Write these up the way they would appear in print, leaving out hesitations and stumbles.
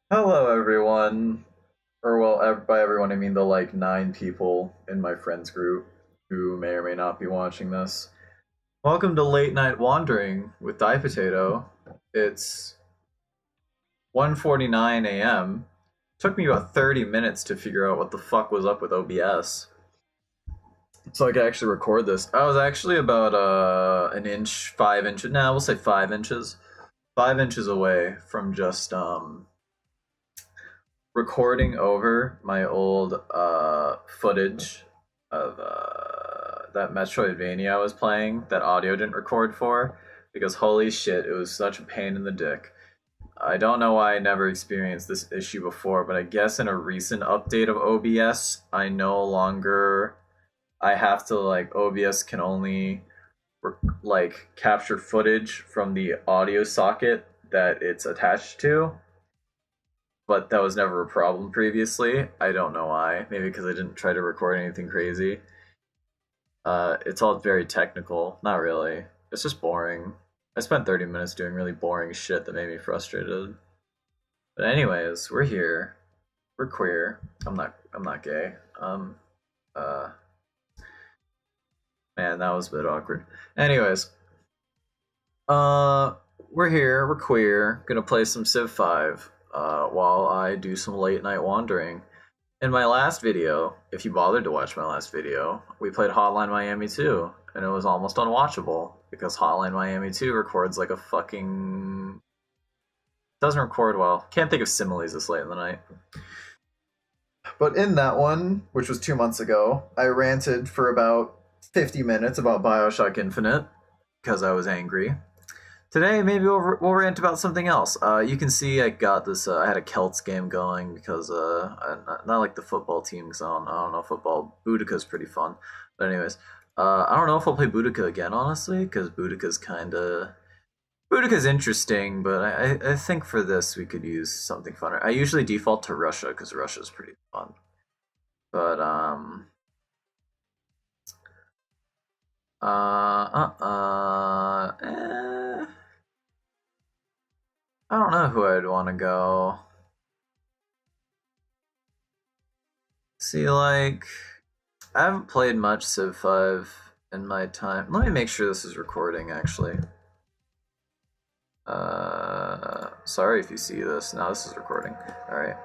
Hello, everyone. Or, well, by everyone, I mean the like 9 people in my friends group who may or may not be watching this. Welcome to Late Night Wandering with Die Potato. It's 1:49 a.m. Took me about 30 minutes to figure out what the fuck was up with OBS. So I could actually record this. I was actually about an inch, 5 inches. Now we'll say 5 inches. 5 inches away from just recording over my old footage of that Metroidvania I was playing that audio didn't record for because holy shit, it was such a pain in the dick. I don't know why I never experienced this issue before, but I guess in a recent update of OBS, I no longer I have to like OBS can only like capture footage from the audio socket that it's attached to, but that was never a problem previously. I don't know why. Maybe because I didn't try to record anything crazy. It's all very technical. Not really. It's just boring. I spent 30 minutes doing really boring shit that made me frustrated. But anyways, we're here. We're queer. I'm not gay. Uh Man, that was a bit awkward. Anyways, uh we're here, we're queer. Gonna play some Civ 5 while I do some late night wandering. In my last video, if you bothered to watch my last video, we played Hotline Miami 2, and it was almost unwatchable because Hotline Miami 2 records like a fucking. Doesn't record well. Can't think of similes this late in the night. But in that one, which was 2 months ago, I ranted for about 50 minutes about Bioshock Infinite because I was angry. Today, maybe we'll rant about something else. You can see I got this. I had a Celts game going because not like the football team. Because I don't know football. Boudica's pretty fun, but anyways, I don't know if I'll play Boudica again, honestly, because Boudica's interesting, but I think for this we could use something funner. I usually default to Russia because Russia's pretty fun, but I don't know who I'd want to go. See, like, I haven't played much Civ 5 in my time. Let me make sure this is recording, actually. Sorry if you see this. Now this is recording. Alright.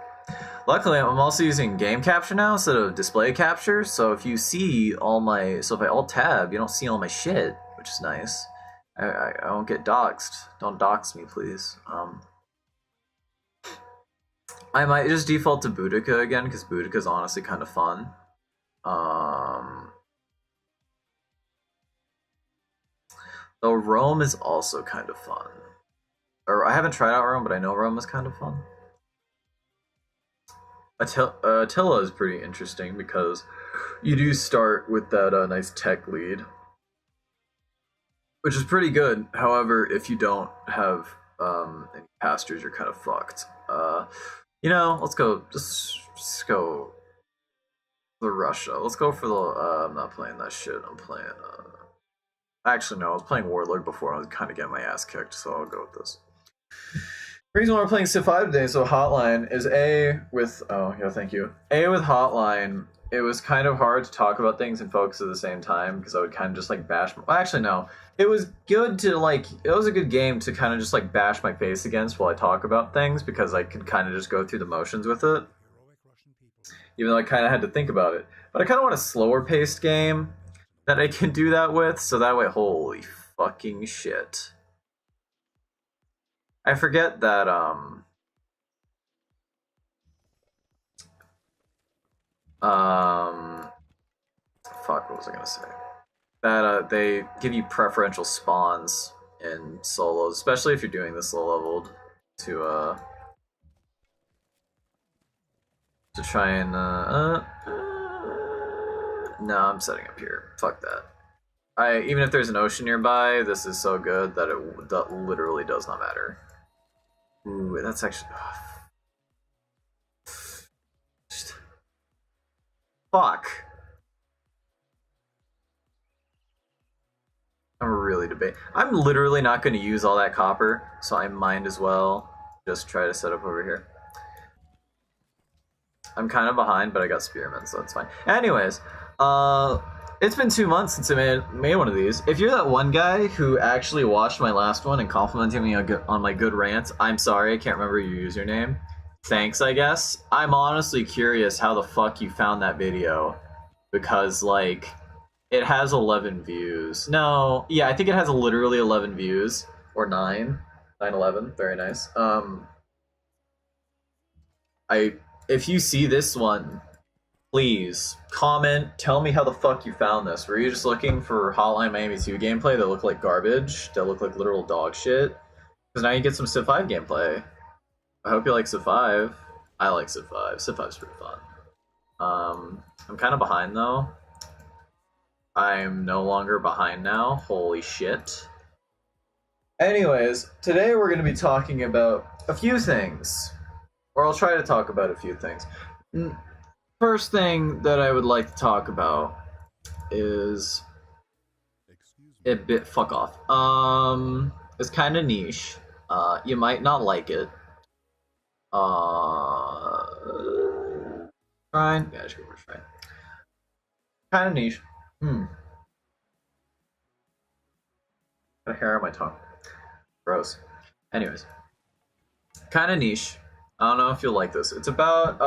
Luckily, I'm also using game capture now instead of display capture, so if you see all my... So if I alt-tab, you don't see all my shit, which is nice. I won't get doxxed. Don't dox me, please. I might just default to Boudica again, because Boudica's honestly kind of fun. Though Rome is also kind of fun. Or I haven't tried out Rome, but I know Rome is kind of fun. Attila is pretty interesting because you do start with that nice tech lead, which is pretty good. However, if you don't have any pastors, you're kind of fucked. Let's go. Just go the Russia. Let's go for the. I'm not playing that shit. I'm playing. Actually, no. I was playing Warlord before. I was kind of getting my ass kicked, so I'll go with this. The reason why we're playing Civ 5 today, so Hotline, is A with... Oh, yeah, thank you. A with Hotline, it was kind of hard to talk about things and focus at the same time, because I would kind of just, like, bash... Well, actually, no. It was good to, like... It was a good game to kind of just, like, bash my face against while I talk about things, because I could kind of just go through the motions with it. Even though I kind of had to think about it. But I kind of want a slower-paced game that I can do that with, so that way... Holy fucking shit. I forget that fuck, what was I gonna say? That they give you preferential spawns in solos, especially if you're doing this low leveled, to try and no, I'm setting up here. Fuck that. Even if there's an ocean nearby, this is so good that that literally does not matter. Ooh, that's actually... Fuck. I'm really debating. I'm literally not going to use all that copper, so I might as well just try to set up over here. I'm kind of behind, but I got Spearman, so that's fine. Anyways, it's been 2 months since I made one of these. If you're that one guy who actually watched my last one and complimented me on my good rants, I'm sorry, I can't remember your username. Thanks, I guess. I'm honestly curious how the fuck you found that video, because, like, it has 11 views. No, yeah, I think it has literally 11 views, or 9. 9/11, very nice. If you see this one, please comment, tell me how the fuck you found this. Were you just looking for Hotline Miami 2 gameplay that looked like garbage, that looked like literal dog shit? Because now you get some Civ 5 gameplay. I hope you like Civ 5. I like Civ 5. Civ 5's pretty fun. I'm kind of behind though. I'm no longer behind now. Holy shit. Anyways, today we're going to be talking about a few things. Or I'll try to talk about a few things. First thing that I would like to talk about is a bit fuck off. It's kind of niche. You might not like it. Shrine? Yeah, I should go for Shrine. Kind of niche. Got hair on my tongue. Gross. Anyways. Kind of niche. I don't know if you'll like this. It's about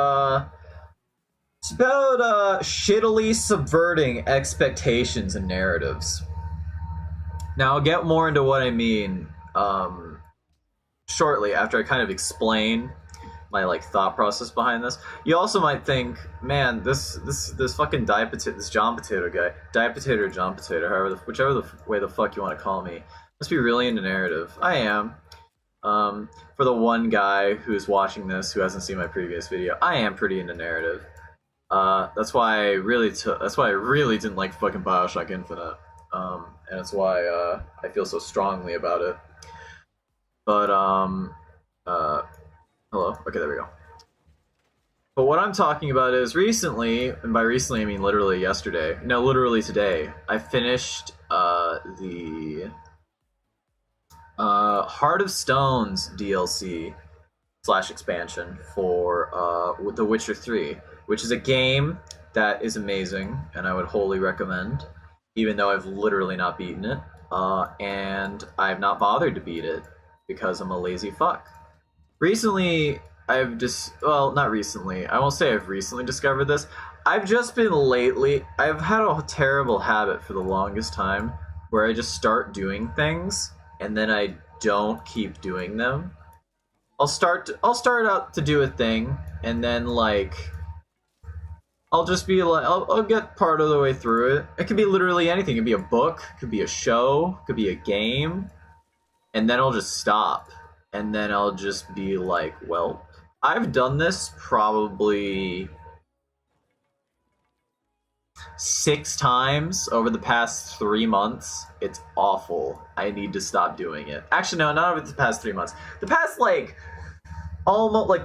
shittily subverting expectations and narratives. Now, I'll get more into what I mean shortly after I kind of explain my thought process behind this. You also might think, man, this fucking this John Potato guy, Diet Potato or John Potato, whichever way the fuck you want to call me, must be really into narrative. I am. For the one guy who's watching this who hasn't seen my previous video, I am pretty into narrative. That's why I really didn't like fucking BioShock Infinite, and that's why I feel so strongly about it. But hello. Okay, there we go. But what I'm talking about is recently, and by recently I mean literally yesterday. No, literally today. I finished the Heart of Stone's DLC / expansion for The Witcher 3, which is a game that is amazing and I would wholly recommend, even though I've literally not beaten it, and I've not bothered to beat it because I'm a lazy fuck. Recently, not recently, I won't say I've recently discovered this. I've had a terrible habit for the longest time where I just start doing things and then I don't keep doing them. I'll start out to do a thing, and then I'll just be I'll get part of the way through it. It could be literally anything. It could be a book, it could be a show, it could be a game, and then I'll just stop, and then I'll just be like, well, I've done this probably 6 times over the past 3 months. It's awful. I need to stop doing it. Actually, no, not over the past 3 months. The past almost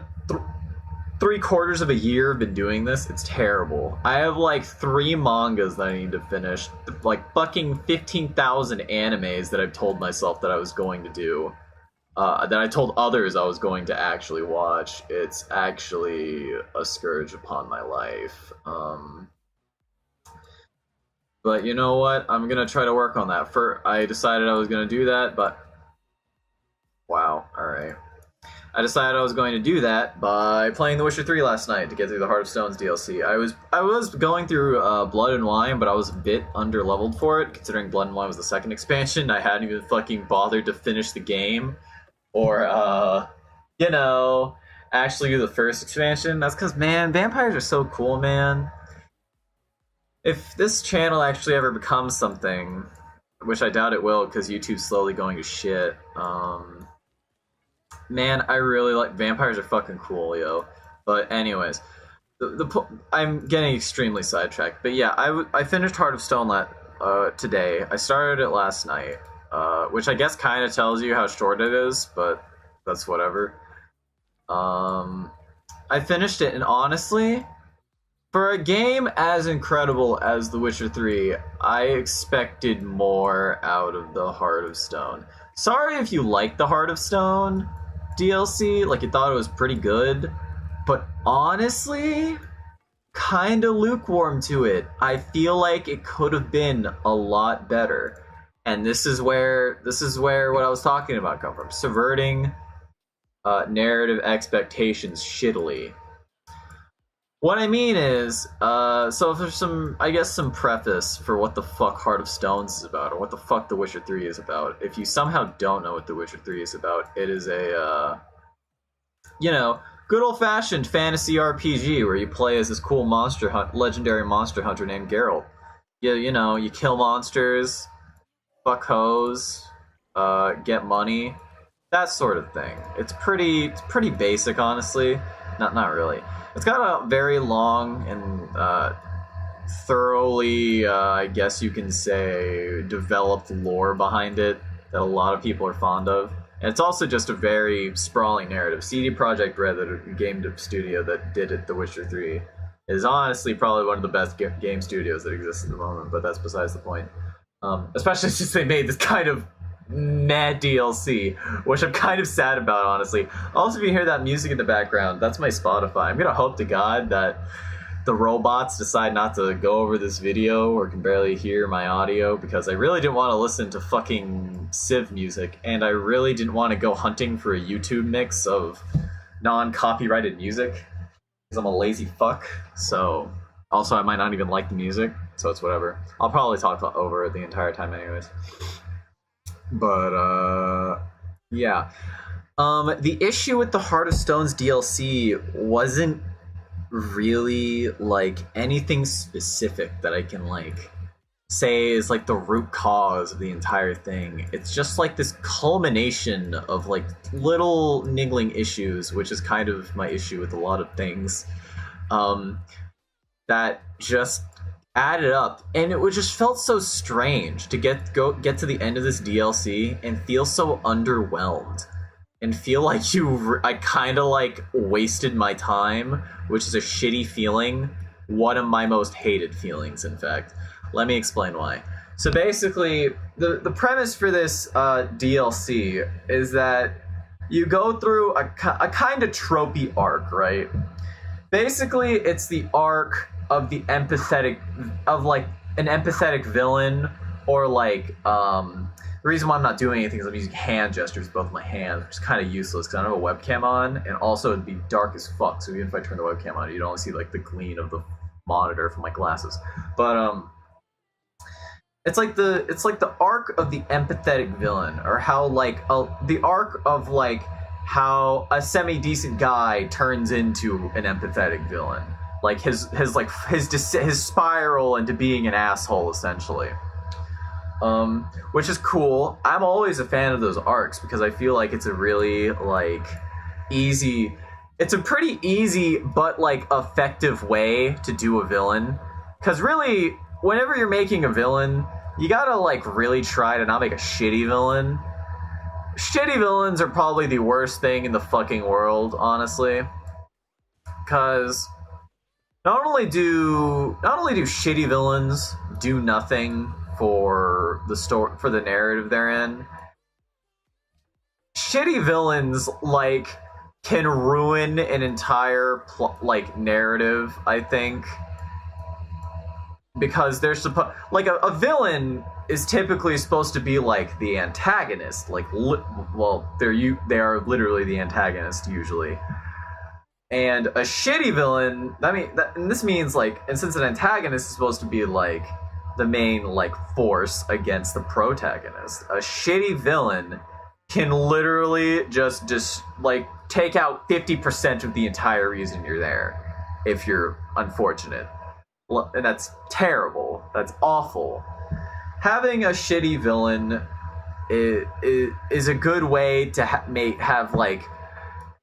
3/4 of a year I've been doing this. It's terrible. I have 3 mangas that I need to finish. Fucking 15,000 animes that I've told myself that I was going to do. That I told others I was going to actually watch. It's actually a scourge upon my life. But you know what? I'm gonna try to work on that. I decided I was gonna do that, but wow, alright. I decided I was going to do that by playing The Witcher 3 last night to get through the Heart of Stone's DLC. I was going through Blood and Wine, but I was a bit under-leveled for it, considering Blood and Wine was the second expansion. I hadn't even fucking bothered to finish the game, or actually do the first expansion. That's because, man, vampires are so cool, man. If this channel actually ever becomes something, which I doubt it will because YouTube's slowly going to shit, man, I really like vampires. Are fucking cool, yo. But anyways, I'm getting extremely sidetracked. But yeah, I finished Heart of Stone today. I started it last night, which I guess kind of tells you how short it is, but that's whatever. I finished it, and honestly, for a game as incredible as The Witcher 3, I expected more out of the Heart of Stone. Sorry if you liked the Heart of Stone DLC, you thought it was pretty good, but honestly, kind of lukewarm to it. I feel like it could have been a lot better. And this is where what I was talking about come from. Subverting narrative expectations shittily. What I mean is, so if there's some preface for what the fuck Heart of Stones is about, or what the fuck The Witcher 3 is about. If you somehow don't know what The Witcher 3 is about, it is a, good old-fashioned fantasy RPG where you play as this cool legendary monster hunter named Geralt. You kill monsters, fuck hoes, get money, that sort of thing. It's pretty basic, honestly. Not really. It's got a very long and thoroughly, I guess you can say, developed lore behind it that a lot of people are fond of. And it's also just a very sprawling narrative. CD Projekt Red, the game studio that did it, The Witcher 3, is honestly probably one of the best game studios that exists at the moment, but that's besides the point. Especially since they made this kind of mad DLC, which I'm kind of sad about, honestly. Also, if you hear that music in the background, that's my Spotify. I'm gonna hope to God that the robots decide not to go over this video or can barely hear my audio, because I really didn't want to listen to fucking Civ music, and I really didn't want to go hunting for a YouTube mix of non-copyrighted music, because I'm a lazy fuck. So, also I might not even like the music, so it's whatever. I'll probably talk over it the entire time anyways. But, yeah. The issue with the Heart of Stones DLC wasn't really, anything specific that I can, say is, the root cause of the entire thing. It's just, this culmination of, little niggling issues, which is kind of my issue with a lot of things, that just added up, and it just felt so strange to get to the end of this DLC and feel so underwhelmed and feel like I kind of wasted my time, which is a shitty feeling. One of my most hated feelings, in fact. Let me explain why. So basically, the premise for this DLC is that you go through a kind of tropey arc, right? Basically, it's the arc of the an empathetic villain, or the reason why I'm not doing anything is I'm using hand gestures with both my hands, which is kind of useless because I don't have a webcam on, and also it'd be dark as fuck, so even if I turn the webcam on, you'd only see the gleam of the monitor from my glasses. But it's the arc of the empathetic villain, or how the arc of how a semi-decent guy turns into an empathetic villain. His spiral into being an asshole, essentially. Which is cool. I'm always a fan of those arcs because I feel like it's a really easy. It's a pretty easy but effective way to do a villain. Because really, whenever you're making a villain, you gotta really try to not make a shitty villain. Shitty villains are probably the worst thing in the fucking world, honestly. Because not only do shitty villains do nothing for the narrative they're in, shitty villains can ruin an entire narrative, I think, because they're supposed a villain is typically supposed to be the antagonist, they are literally the antagonist usually. And a shitty villain, and this means and since an antagonist is supposed to be the main force against the protagonist, a shitty villain can literally just take out 50% of the entire reason you're there, if you're unfortunate. And that's terrible. That's awful. Having a shitty villain is a good way to have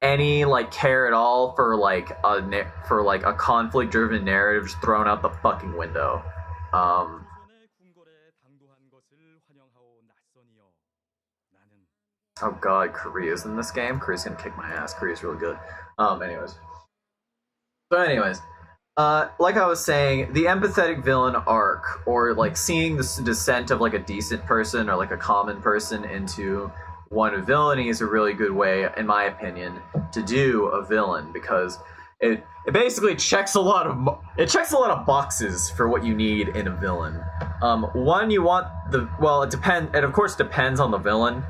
any care at all for a conflict driven narrative just thrown out the fucking window. Oh god, Korea's in this game. Korea's gonna kick my ass. Korea's really good. Anyways, like I was saying, the empathetic villain arc, or seeing the descent of a decent person or a common person into one of villainy, is a really good way, in my opinion, to do a villain, because It basically checks a lot of boxes for what you need in a villain. One, you want it of course depends on the villain.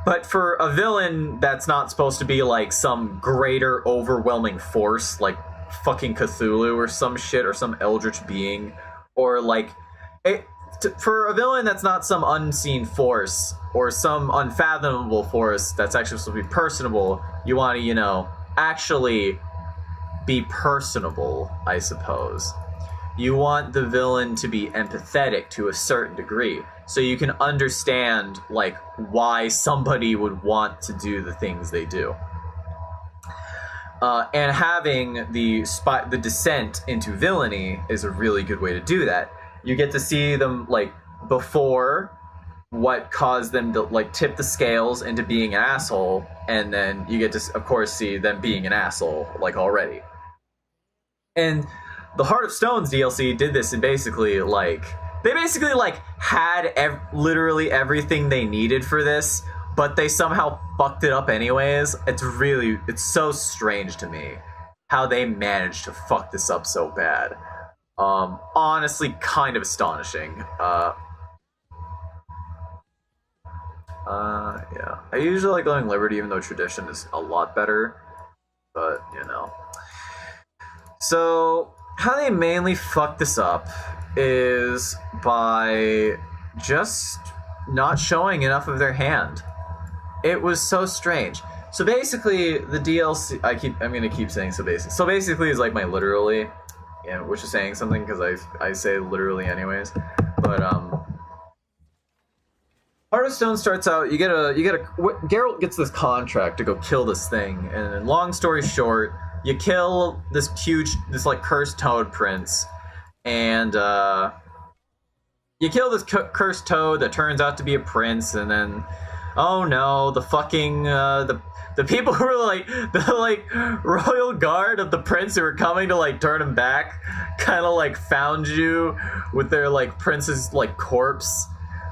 But for a villain that's not supposed to be like some greater overwhelming force like fucking Cthulhu or some shit or some eldritch being, or like for a villain that's not some unseen force or some unfathomable force that's actually supposed to be personable, you want to, you know, actually be personable, I suppose. You want the villain to be empathetic to a certain degree, so you can understand like why somebody would want to do the things they do. And having the descent into villainy is a really good way to do that. You get to see them like before what caused them to like tip the scales into being an asshole, and then you get to of course see them being an asshole like already. And the Heart of Stones DLC did this, and basically like they had literally everything they needed for this, but they somehow fucked it up anyways. It's so strange to me how they managed to fuck this up so bad. Honestly, kind of astonishing. Yeah. I usually like going Liberty, even though Tradition is a lot better. But, you know. So, how they mainly fuck this up is by just not showing enough of their hand. It was so strange. So basically, the DLC... I'm gonna keep saying so basic. So basically is like my literally... Yeah, which is saying something because I say literally anyways. But Heart of Stone starts out. Geralt gets this contract to go kill this thing, and long story short, you kill this like cursed toad prince, and you kill this cursed toad that turns out to be a prince, and then oh no, the fucking the people who were like the royal guard of the prince who were coming to like turn him back kind of like found you with their like prince's like corpse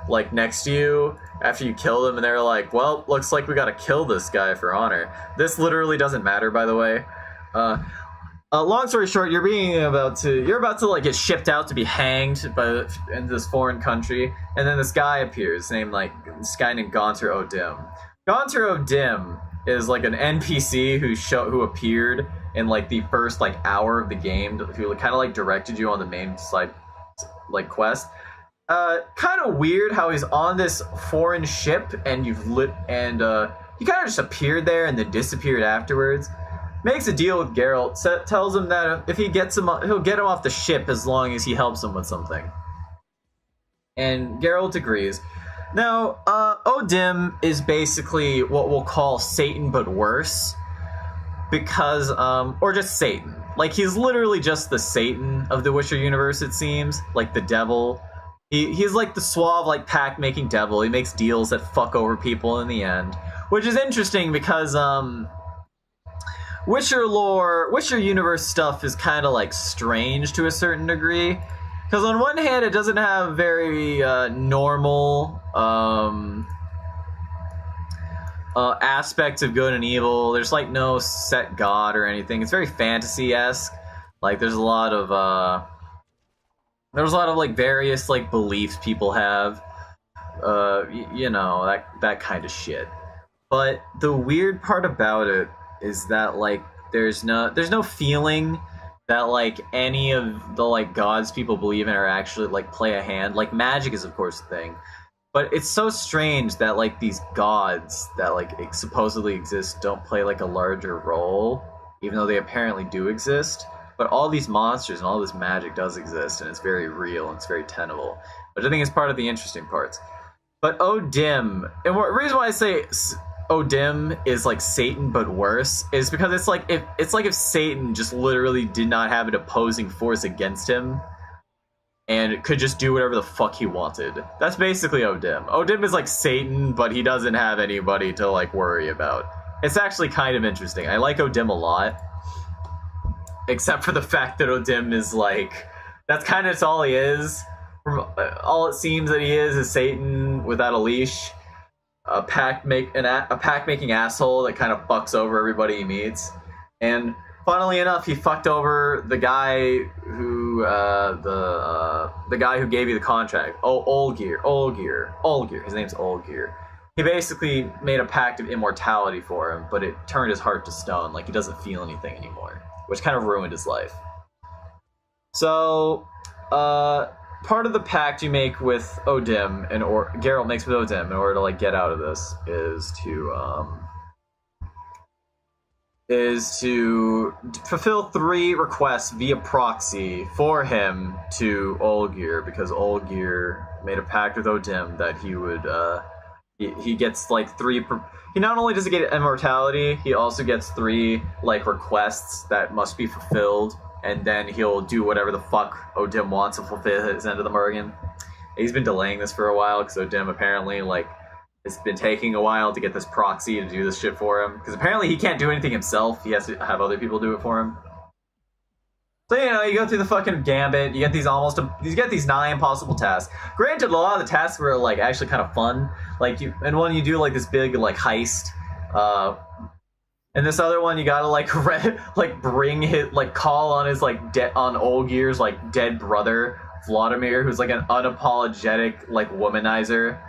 like next to you after you killed him, and they're like, well, looks like we gotta kill this guy for honor. This literally doesn't matter, by the way. Long story short, you're about to like get shipped out to be hanged in this foreign country, and then this guy appears named Gaunter O'Dim. Gaunter O'Dim is like an NPC who appeared in like the first like hour of the game, who kind of like directed you on the main side like quest. Kind of weird how he's on this foreign ship and he kind of just appeared there and then disappeared afterwards. Makes a deal with Geralt, tells him that if he gets him, he'll get him off the ship as long as he helps him with something. And Geralt agrees. Now, O'Dim is basically what we'll call Satan but worse. Because, or just Satan. Like, he's literally just the Satan of the Witcher universe, it seems. Like, the devil. He's like the suave, like, pact-making devil. He makes deals that fuck over people in the end. Which is interesting because, Witcher lore, Witcher universe stuff is kind of, like, strange to a certain degree. Because on one hand, it doesn't have very normal aspects of good and evil. There's like no set god or anything. It's very fantasy-esque. Like there's a lot of like various like beliefs people have. You know, that kind of shit. But the weird part about it is that like there's no feeling that like any of the like gods people believe in are actually like play a hand. Like magic is of course a thing, but it's so strange that like these gods that like supposedly exist don't play like a larger role, even though they apparently do exist. But all these monsters and all this magic does exist, and it's very real and it's very tenable, which I think is part of the interesting parts. But O'Dim, and the reason why I say O'Dim is like Satan but worse is because it's like if Satan just literally did not have an opposing force against him and could just do whatever the fuck he wanted. That's basically O'Dim. O'Dim is like Satan, but he doesn't have anybody to like worry about. It's actually kind of interesting. I like O'Dim a lot, except for the fact that O'Dim is like that's all he is. From all it seems that he is Satan without a leash. A pact-making asshole that kind of fucks over everybody he meets. And funnily enough, he fucked over the guy who the guy who gave you the contract. Oh, Olgir. His name's Olgir. He basically made a pact of immortality for him, but it turned his heart to stone. Like, he doesn't feel anything anymore, which kind of ruined his life. So, part of the pact you make with Odim, or Geralt makes with Odim in order to like get out of this, is to fulfill 3 requests via proxy for him to Olgir, because Olgir made a pact with Odim that he would he gets like 3 he not only does he get immortality, he also gets 3 like requests that must be fulfilled, and then he'll do whatever the fuck Odim wants to fulfill his end of the bargain. He's been delaying this for a while because Odim apparently like it's been taking a while to get this proxy to do this shit for him, because apparently he can't do anything himself. He has to have other people do it for him. So, you know, you go through the fucking gambit, you get these 9 possible tasks. Granted, a lot of the tasks were like actually kind of fun. Like and when you do like this big like heist, and this other one you gotta like bring his like call on his like on Olgir's like dead brother Vladimir, who's like an unapologetic like womanizer.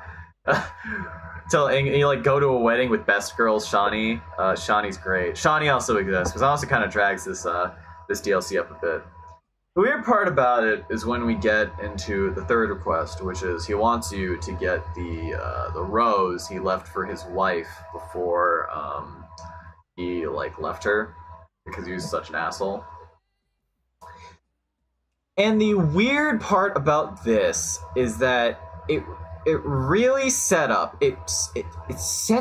And you like go to a wedding with best girl Shani. Shani's great. Shani also exists, because also kind of drags this DLC up a bit. The weird part about it is when we get into the 3rd request, which is he wants you to get the rose he left for his wife before he like left her, because he was such an asshole. And the weird part about this is that it really set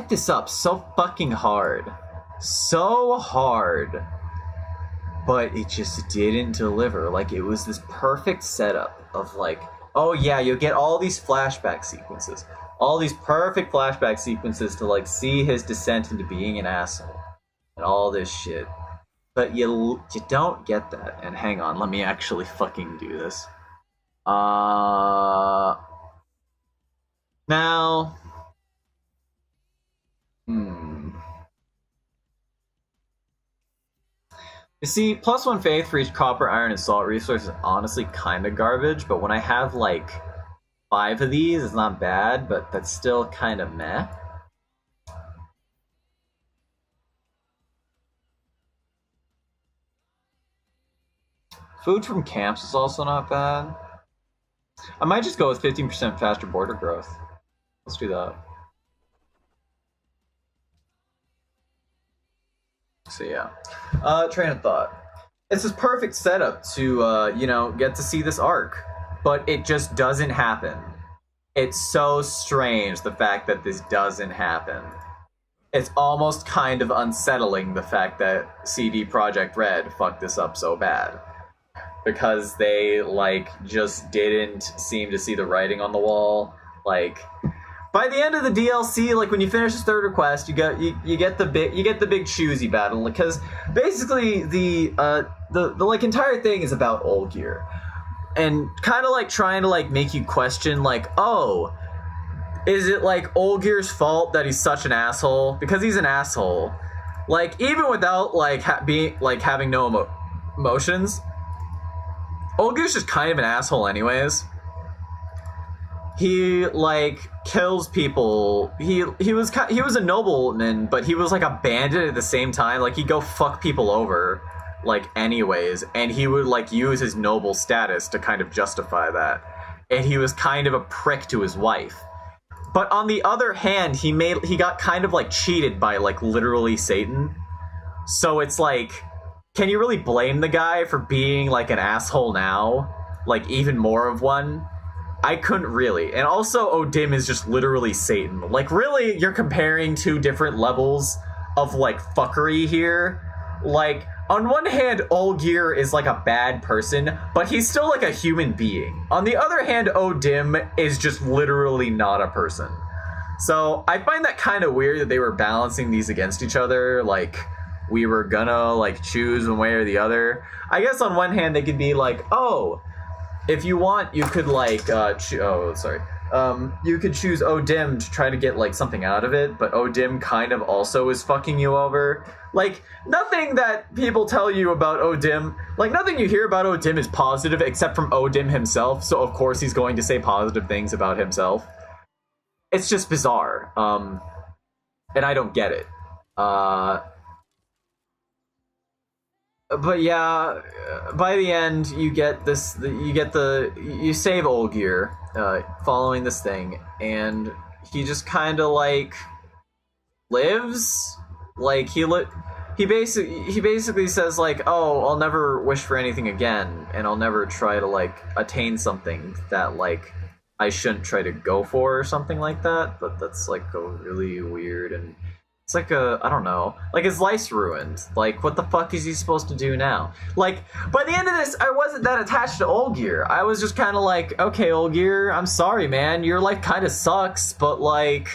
this up so fucking hard. So hard. But it just didn't deliver. Like, it was this perfect setup of like, oh yeah, you'll get all these flashback sequences. All these perfect flashback sequences to like see his descent into being an asshole. And all this shit. But you don't get that. And hang on, let me actually fucking do this. Now, you see, +1 faith for each copper, iron, and salt resource is honestly kind of garbage, but when I have like 5 of these, it's not bad, but that's still kind of meh. Food from camps is also not bad. I might just go with 15% faster border growth. Let's do that. So yeah, train of thought. It's this perfect setup to, you know, get to see this arc, but it just doesn't happen. It's so strange, the fact that this doesn't happen. It's almost kind of unsettling, the fact that CD Projekt Red fucked this up so bad. Because they, like, just didn't seem to see the writing on the wall. Like, by the end of the DLC, like when you finish this 3rd request, you get the big choosy battle, because basically the like entire thing is about Olgir, and kind of like trying to like make you question like, oh, is it like Olgir's fault that he's such an asshole? Because he's an asshole. Like, even without like having no emotions, Olgir's just kind of an asshole anyways. He like kills people. He was a nobleman, but he was like a bandit at the same time. Like, he'd go fuck people over, like, anyways, and he would like use his noble status to kind of justify that. And he was kind of a prick to his wife. But on the other hand, he got kind of like cheated by like literally Satan. So it's like, can you really blame the guy for being like an asshole now? Like, even more of one? I couldn't really. And also, Odim is just literally Satan. Like, really, you're comparing 2 different levels of like fuckery here. Like, on one hand, Olgir is like a bad person, but he's still like a human being. On the other hand, Odim is just literally not a person. So I find that kind of weird that they were balancing these against each other. Like, we were gonna like choose one way or the other. I guess on one hand they could be like, oh, if you want, you could like You could choose Odim to try to get like something out of it, but Odim kind of also is fucking you over. Like, nothing that people tell you about Odim, like nothing you hear about Odim is positive except from Odim himself, so of course he's going to say positive things about himself. It's just bizarre. And I don't get it. But yeah, by the end you get this. You save Olgir, following this thing, and he just kind of like lives. Like he basically says like, oh, I'll never wish for anything again, and I'll never try to like attain something that like I shouldn't try to go for or something like that. But that's like a really weird and. It's like I don't know. Like, his life's ruined. Like, what the fuck is he supposed to do now? Like, by the end of this, I wasn't that attached to Olgir. I was just kind of like, okay, Olgir, I'm sorry, man. Your life kind of sucks, but, like...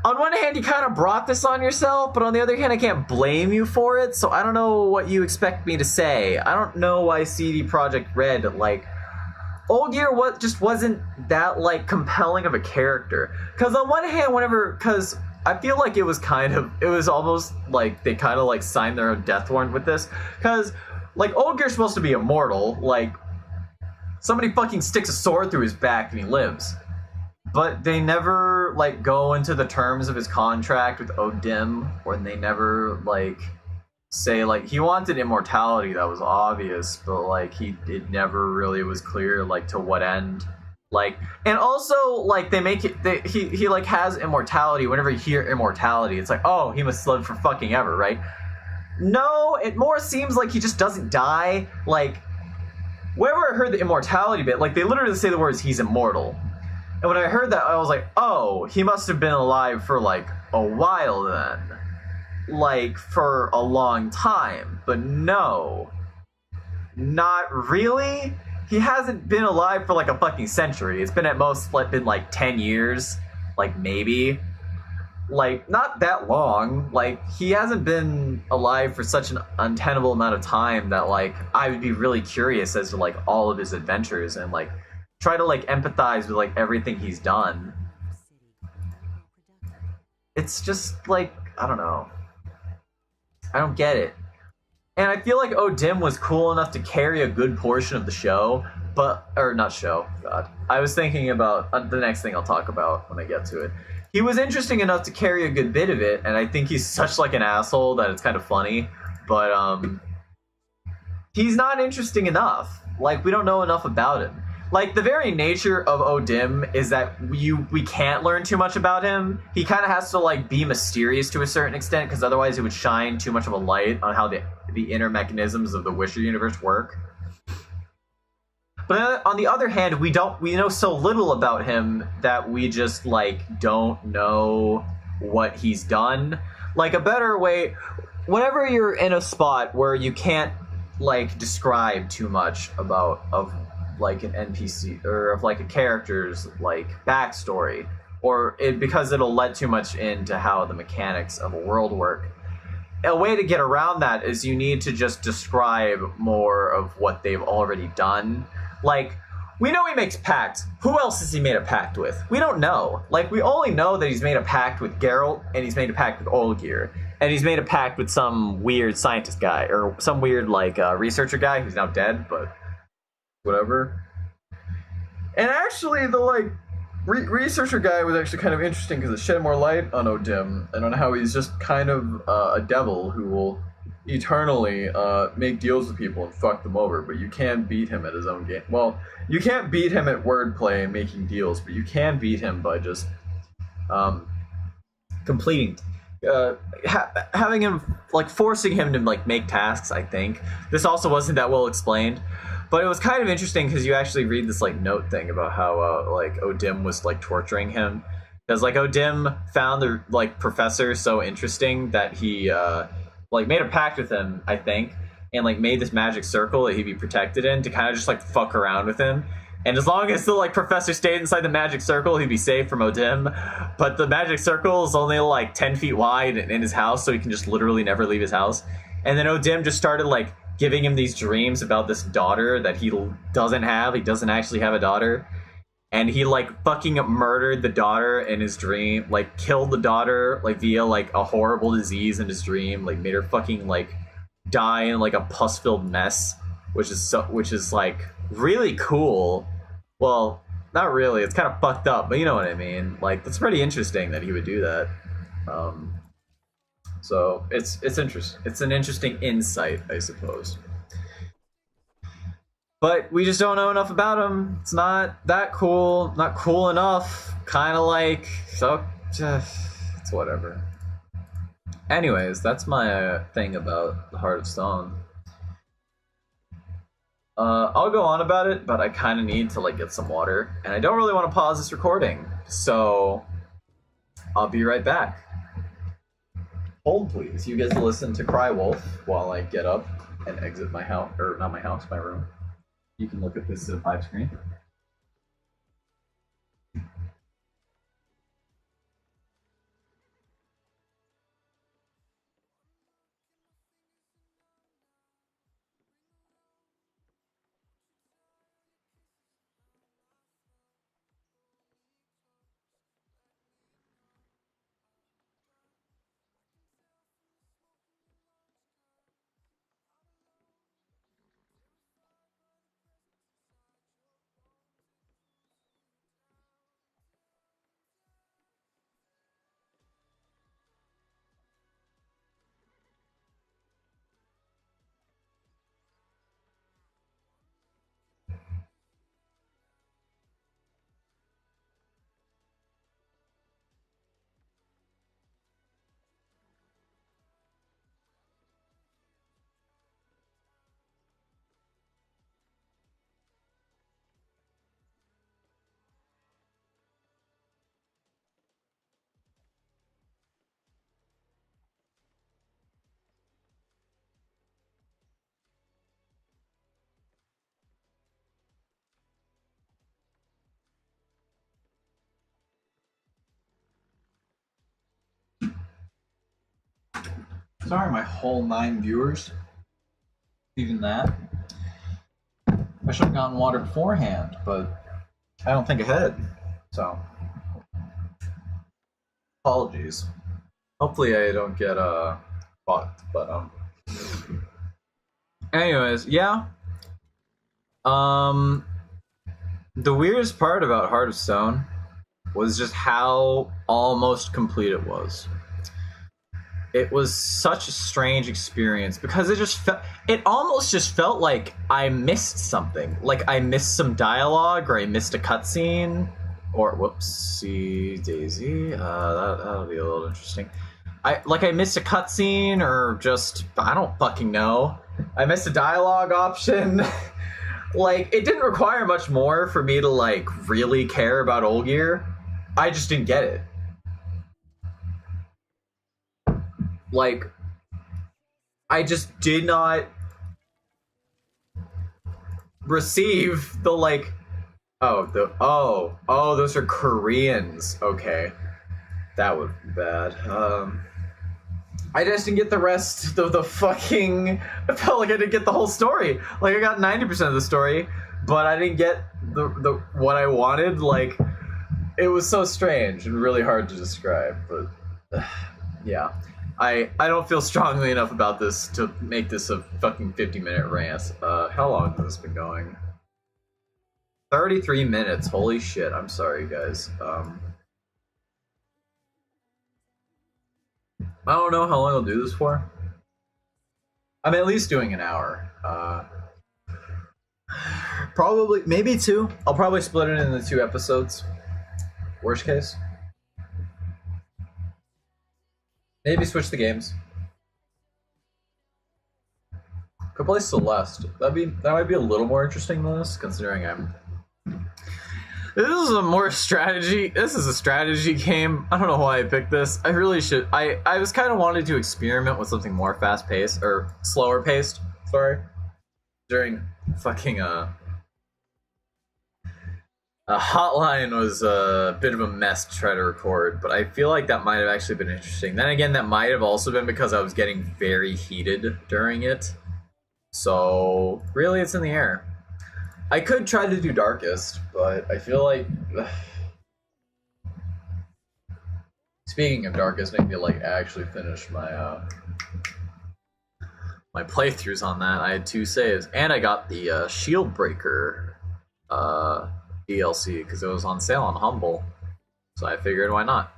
On one hand, you kind of brought this on yourself, but on the other hand, I can't blame you for it, so I don't know what you expect me to say. I don't know why CD Projekt Red, like... Olgir just wasn't that, like, compelling of a character. Because on one hand, because... I feel like it was almost like they kind of like signed their own death warrant with this. Because, like, Olgir's supposed to be immortal. Like, somebody fucking sticks a sword through his back and he lives. But they never, like, go into the terms of his contract with Odim, or they never, like, say, like, he wanted immortality, that was obvious, but, like, it never really was clear, like, to what end. Like, and also, like, he like, has immortality. Whenever you hear immortality, it's like, oh, he must live for fucking ever, right? No, it more seems like he just doesn't die. Like, whenever I heard the immortality bit, like, they literally say the words, he's immortal. And when I heard that, I was like, oh, he must have been alive for, like, a while then. Like, for a long time. But no. Not really? He hasn't been alive for like a fucking century. It's been at most been like 10 years. Like, maybe. Like, not that long. Like, he hasn't been alive for such an untenable amount of time that, like, I would be really curious as to, like, all of his adventures and, like, try to, like, empathize with, like, everything he's done. It's just, like, I don't know. I don't get it. And I feel like Odim was cool enough to carry a good portion of the show, or not show, God. I was thinking about the next thing I'll talk about when I get to it. He was interesting enough to carry a good bit of it, and I think he's such like an asshole that it's kind of funny, but he's not interesting enough. Like, we don't know enough about him. Like, the very nature of Odim is that we can't learn too much about him. He kind of has to, like, be mysterious to a certain extent, because otherwise it would shine too much of a light on how the inner mechanisms of the Wisher universe work. But on the other hand, we know so little about him that we just, like, don't know what he's done. Like, a better way, whenever you're in a spot where you can't, like, describe too much of like an NPC or of like a character's like backstory, because it'll let too much into how the mechanics of a world work. A way to get around that is you need to just describe more of what they've already done. Like, we know he makes pacts. Who else has he made a pact with? We don't know. Like, we only know that he's made a pact with Geralt, and he's made a pact with Olgir, and he's made a pact with some weird scientist guy, or some weird like researcher guy who's now dead, but whatever. And actually, the like researcher guy was actually kind of interesting because it shed more light on Odim and on how he's just kind of a devil who will eternally make deals with people and fuck them over, but you can't beat him at his own game. Well, you can't beat him at wordplay and making deals, but you can beat him by just completing, having him, like, forcing him to like make tasks. I think this also wasn't that well explained. But it was kind of interesting because you actually read this like note thing about how like Odim was like torturing him, because like Odim found the like professor so interesting that he like made a pact with him, I think, and like made this magic circle that he'd be protected in to kind of just like fuck around with him. And as long as the like professor stayed inside the magic circle, he'd be safe from Odim. But the magic circle is only like 10 feet wide in his house, so he can just literally never leave his house. And then Odim just started like giving him these dreams about this daughter that he doesn't have. He doesn't actually have a daughter. and he like fucking murdered the daughter in his dream, like killed the daughter like via like a horrible disease in his dream, like made her fucking like die in like a pus-filled mess, which is like really cool. Well, not really. It's kind of fucked up, but you know what I mean. Like that's pretty interesting that he would do that. Um, so it's interesting. It's an interesting insight, I suppose. But we just don't know enough about him. It's not that cool. Not cool enough. Kind of like so. It's whatever. Anyways, that's my thing about the Heart of Stone. I'll go on about it, but I kind of need to like get some water, and I don't really want to pause this recording, so I'll be right back. Hold, please. You guys listen to Cry Wolf while I get up and exit my house, or not my house, my room. You can look at this 5 screen. Sorry, my whole 9 viewers. Even that. I should have gotten water beforehand, but I don't think ahead. So, apologies. Hopefully I don't get fucked, but anyways, yeah. The weirdest part about Heart of Stone was just how almost complete it was. It was such a strange experience because it almost just felt like I missed something. Like I missed some dialogue, or I missed a cutscene, or whoopsie daisy. That'll be a little interesting. I missed a cutscene, or just I don't fucking know. I missed a dialogue option. Like it didn't require much more for me to like really care about Olgier. I just didn't get it. Like, I just did not receive the like, those are Koreans. Okay, that would be bad. I just didn't get the rest of the fucking. I felt like I didn't get the whole story. Like I got 90% of the story, but I didn't get the what I wanted. Like, it was so strange and really hard to describe. But yeah. I don't feel strongly enough about this to make this a fucking 50-minute rant. How long has this been going? 33 minutes. Holy shit. I'm sorry, guys. I don't know how long I'll do this for. I'm at least doing an hour. Probably, maybe 2. I'll probably split it into 2 episodes. Worst case. Maybe switch the games. Could play Celeste. That might be a little more interesting than this, considering This is a more strategy. This is a strategy game. I don't know why I picked this. I really should. I was kind of wanted to experiment with something more fast paced or slower paced. Sorry. During fucking Hotline was a bit of a mess to try to record, but I feel like that might have actually been interesting. Then again, that might have also been because I was getting very heated during it. So, really, it's in the air. I could try to do Darkest, but I feel like speaking of Darkest, I need to like actually finish my my playthroughs on that. I had 2 saves, and I got the Shield Breaker DLC because it was on sale on Humble, so I figured why not.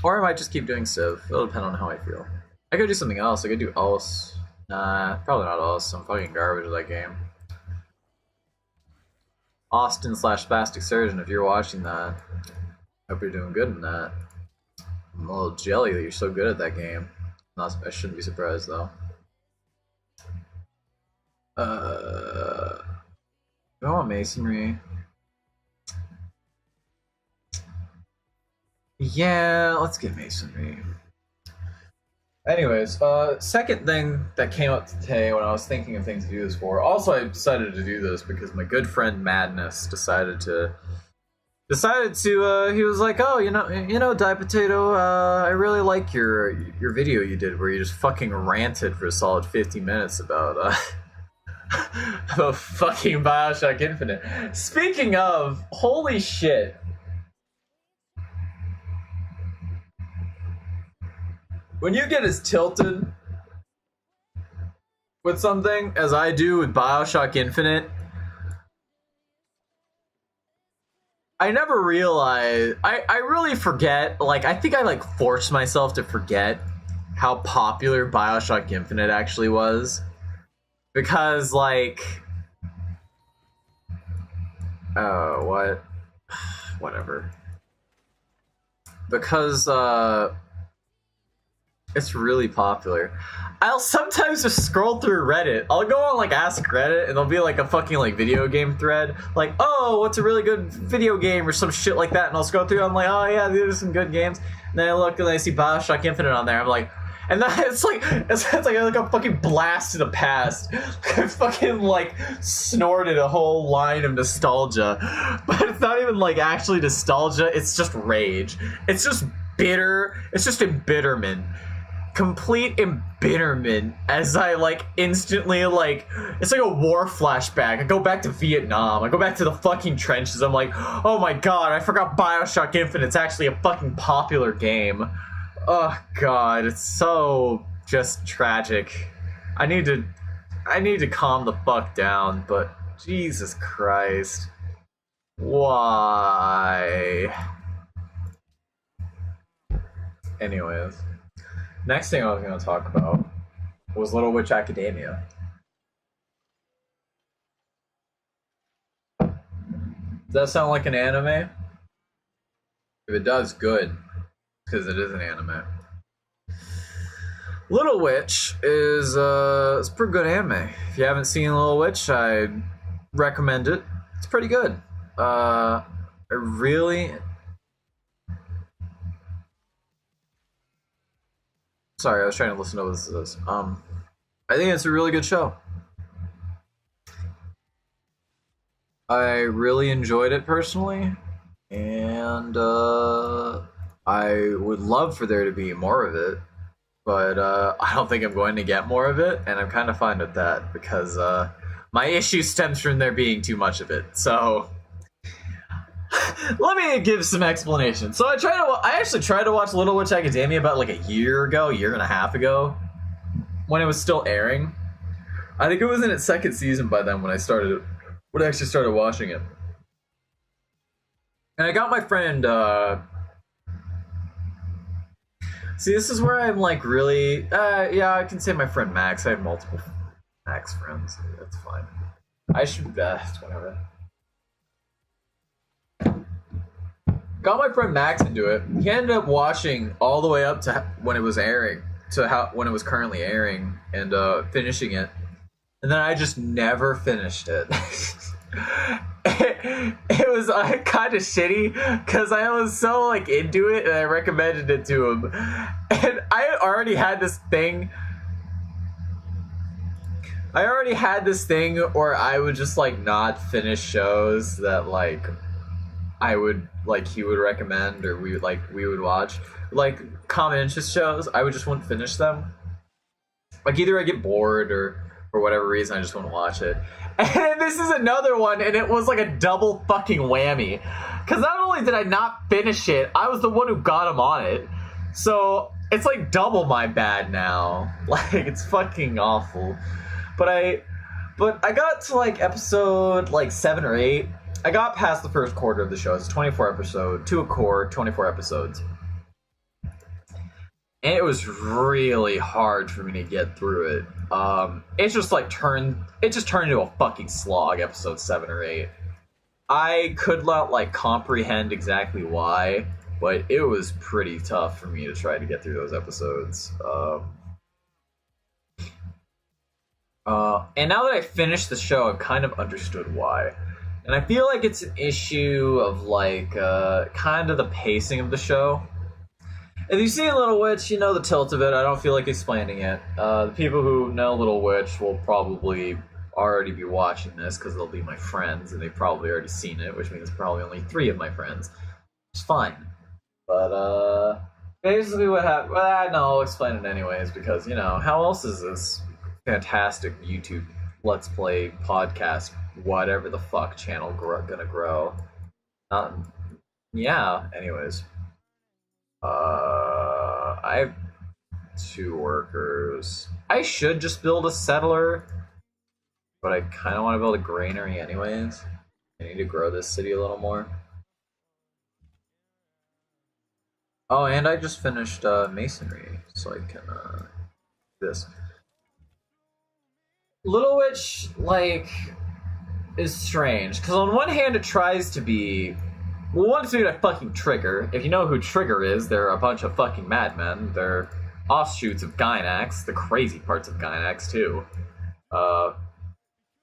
Or I might just keep doing Civ. It'll depend on how I feel. I could do something else. I could do Else. Nah, probably not Else. I'm fucking garbage at that game. Austin/Spastic Surgeon, if you're watching that, hope you're doing good in that. I'm a little jelly that you're so good at that game. Not, I shouldn't be surprised though. Do I want Masonry? Yeah, let's get Masonry. Anyways, second thing that came up today when I was thinking of things to do this for. Also, I decided to do this because my good friend Madness decided to. He was like, oh, you know, Die Potato, I really like your video you did where you just fucking ranted for a solid 50 minutes about about fucking Bioshock Infinite. Speaking of, holy shit. When you get as tilted with something as I do with Bioshock Infinite, I never realized, I really forget, like, I think I, like, forced myself to forget how popular Bioshock Infinite actually was. Because, like, whatever. Because, it's really popular. I'll sometimes just scroll through Reddit. I'll go on like Ask Reddit and there'll be like a fucking like video game thread. Like, oh, what's a really good video game or some shit like that. And I'll scroll through. I'm like, oh yeah, these are some good games. And then I look and I see Bioshock Infinite on there. I'm like, and then it's like a fucking blast to the past. I fucking like snorted a whole line of nostalgia. But it's not even like actually nostalgia. It's just rage. It's just bitter. It's just embitterment. Complete embitterment as I like instantly like it's like a war flashback. I go back to Vietnam. I go back to the fucking trenches. I'm like, oh my god, I forgot Bioshock Infinite's actually a fucking popular game. Oh god, it's so just tragic. I need to calm the fuck down, but Jesus Christ. Why? Anyways. Next thing I was going to talk about was Little Witch Academia. Does that sound like an anime? If it does, good. Because it is an anime. Little Witch is it's a pretty good anime. If you haven't seen Little Witch, I'd recommend it. It's pretty good. I really... Sorry, I was trying to listen to what this is. I think it's a really good show. I really enjoyed it personally, and I would love for there to be more of it, but I don't think I'm going to get more of it, and I'm kind of fine with that because my issue stems from there being too much of it. So let me give some explanation. So I actually tried to watch Little Witch Academia about like a year and a half ago, when it was still airing. I think it was in its second season by then when I actually started watching it. And I got my friend, see, this is where I'm like really, yeah, I can say my friend Max. I have multiple Max friends. That's fine. I should, whatever. Got my friend Max into it. He ended up watching all the way up to when it was airing, when it was currently airing, and finishing it. And then I just never finished it. It was kind of shitty because I was so like into it, and I recommended it to him. And I already had this thing where I would just like not finish shows that like he would recommend or we would watch, like common interest shows. I would just wouldn't finish them. Like either I get bored or for whatever reason I just want to watch it. And this is another one, and it was like a double fucking whammy. Because not only did I not finish it, I was the one who got him on it. So it's like double my bad now. Like it's fucking awful. But I got to like episode like 7 or 8. I got past the first quarter of the show. It's 24 episodes, to a core, 24 episodes. And it was really hard for me to get through it. It just turned into a fucking slog, episode 7 or 8. I could not like comprehend exactly why, but it was pretty tough for me to try to get through those episodes. And now that I finished the show, I've kind of understood why. And I feel like it's an issue of like kind of the pacing of the show. If you've seen Little Witch, you know the tilt of it. I don't feel like explaining it. The people who know Little Witch will probably already be watching this because they'll be my friends and they've probably already seen it, which means probably only 3 of my friends. It's fine. But basically what happened... Well, no, I'll explain it anyways because, you know, how else is this fantastic YouTube Let's Play podcast, whatever the fuck channel gonna grow? Yeah, anyways. I have 2 workers. I should just build a settler, but I kind of want to build a granary anyways. I need to grow this city a little more. Oh, and I just finished masonry, so I can do this. Little Witch, like, is strange, because on one hand it tries to be... Well, one to be a fucking Trigger. If you know who Trigger is, they're a bunch of fucking madmen. They're offshoots of Gynax, the crazy parts of Gynax, too. Not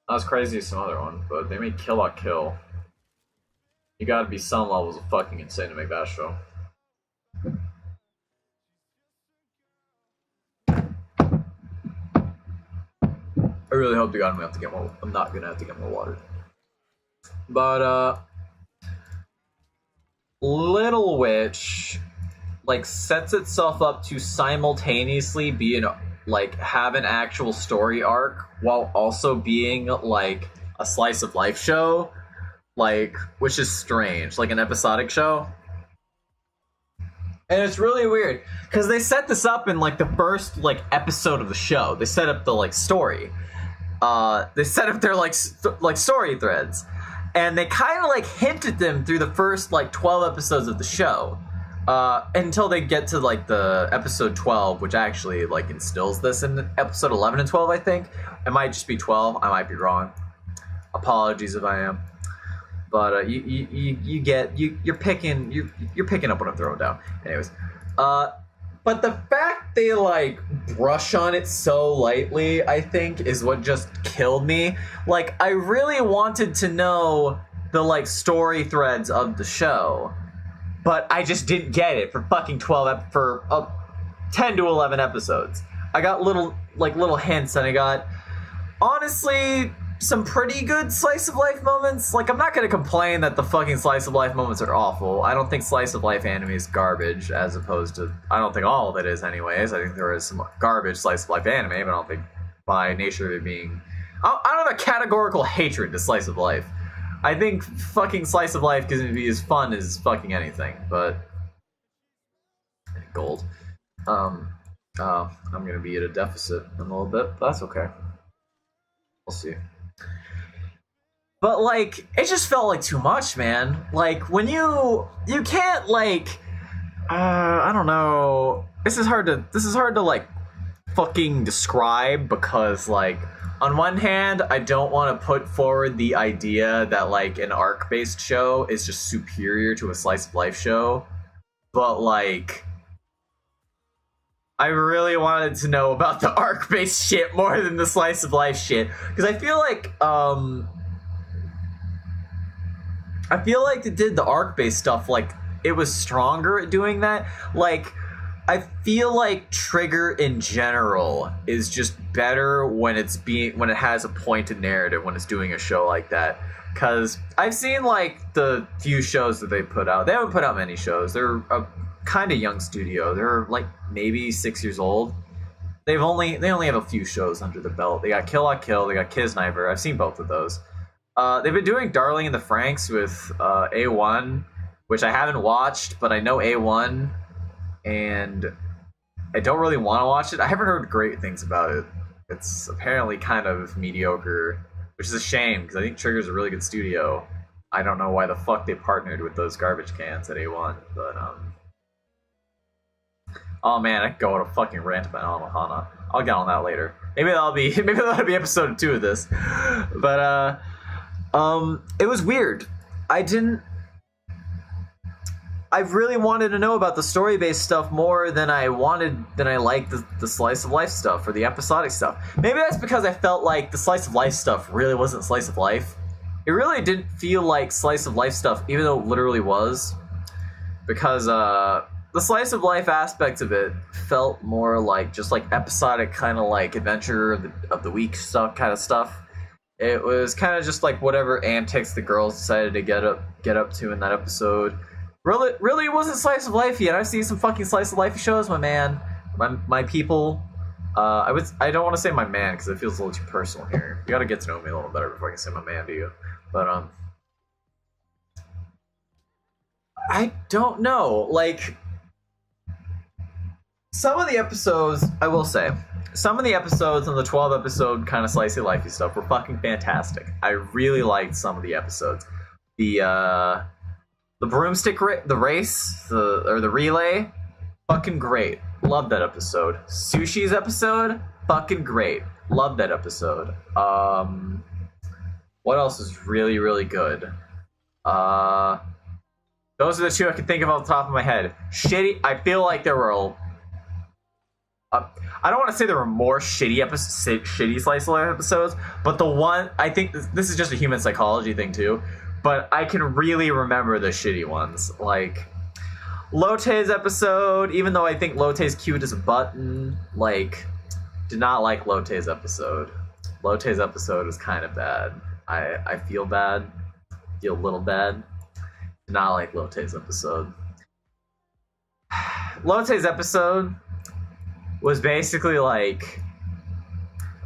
as crazy as some other ones, but they make Kill la Kill. You gotta be some levels of fucking insane to make that show. I really hope to God I'm not gonna have to get more water. But, Little Witch, like, sets itself up to simultaneously be have an actual story arc while also being, like, a slice of life show, like, which is strange, like an episodic show. And it's really weird, because they set this up in, like, the first, like, episode of the show. They set up the, like, story. They set up their, like story threads. And they kind of, like, hinted them through the first, like, 12 episodes of the show. Until they get to, like, the episode 12, which actually, like, instills this in episode 11 and 12, I think. It might just be 12. I might be wrong. Apologies if I am. But, you're picking up what I'm throwing down. Anyways. But the fact they, like, brush on it so lightly, I think, is what just killed me. Like, I really wanted to know the, like, story threads of the show, but I just didn't get it for fucking 10 to 11 episodes. I got little hints, and I got, honestly, some pretty good slice of life moments. Like, I'm not gonna complain that the fucking slice of life moments are awful. I don't think slice of life anime is garbage, as opposed to... I don't think all of it is anyways. I think there is some garbage slice of life anime, but I don't think by nature of it being... I don't have a categorical hatred to slice of life. I think fucking slice of life can be as fun as fucking anything, but... Gold. I'm gonna be at a deficit in a little bit, but that's okay. We'll see. But, like, it just felt like too much, man. Like, when you can't, like, I don't know. This is hard to, like, fucking describe because, like, on one hand, I don't want to put forward the idea that, like, an arc-based show is just superior to a slice-of-life show. But, like, I really wanted to know about the arc-based shit more than the slice-of-life shit. Because I feel like they did the arc-based stuff, like, it was stronger at doing that. Like, I feel like Trigger in general is just better when it has a pointed narrative when it's doing a show like that. Because I've seen, like, the few shows that they put out. They haven't put out many shows. They're a kind of young studio. They're, like, maybe 6 years old. they only have a few shows under the belt. They got Kill la Kill, they got Kid Sniper. I've seen both of those. They've been doing Darling in the Franxx with A1, which I haven't watched, but I know A1, and I don't really want to watch it. I haven't heard great things about it. It's apparently kind of mediocre, which is a shame because I think Trigger's a really good studio. I don't know why the fuck they partnered with those garbage cans at A1, but oh man, I could go on a fucking rant about Anohana. I'll get on that later. Maybe that'll be episode 2 of this. But it was weird. I really wanted to know about the story-based stuff more than I liked the slice of life stuff or the episodic stuff. Maybe that's because I felt like the slice of life stuff really wasn't slice of life. It really didn't feel like slice of life stuff, even though it literally was. Because the slice of life aspect of it felt more like just like episodic kind of like adventure of the week stuff kind of stuff. It was kind of just like whatever antics the girls decided to get up to in that episode. Really, it wasn't slice of life yet. I've seen some fucking slice of life shows, my man, my people. I don't want to say my man because it feels a little too personal here. You got to get to know me a little better before I can say my man to you. But I don't know. Like some of the episodes, I will say, some of the episodes on the 12 episode kind of slicey lifey stuff were fucking fantastic. I really liked some of the episodes. The broomstick the race, the relay, fucking great. Love that episode. Sushi's episode, fucking great. Love that episode. What else is really, really good? Those are the 2 I can think of off the top of my head. Shitty. I feel like there were I don't want to say there were more shitty slice of life episodes, but the one, I think this is just a human psychology thing too, but I can really remember the shitty ones. Like Lotte's episode, even though I think Lotte's cute as a button, like, did not like Lotte's episode. Lotte's episode was kind of bad. I feel bad. Feel a little bad. Did not like Lotte's episode. Lotte's episode was basically like...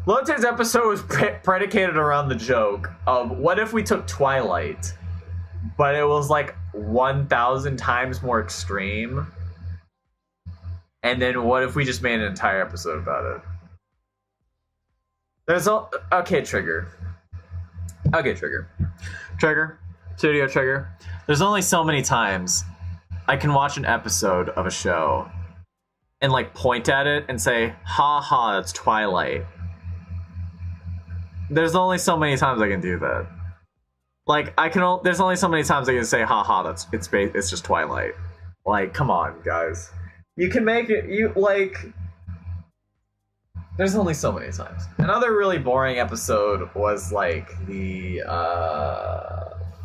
Lotte's episode was predicated around the joke of what if we took Twilight, but it was like 1,000 times more extreme, and then what if we just made an entire episode about it? There's okay, Trigger. Studio Trigger. There's only so many times I can watch an episode of a show and like point at it and say, "Ha ha, it's Twilight." There's only so many times I can do that. Like there's only so many times I can say, "Ha ha, it's just Twilight." Like, come on, guys. You can make it. There's only so many times. Another really boring episode was like the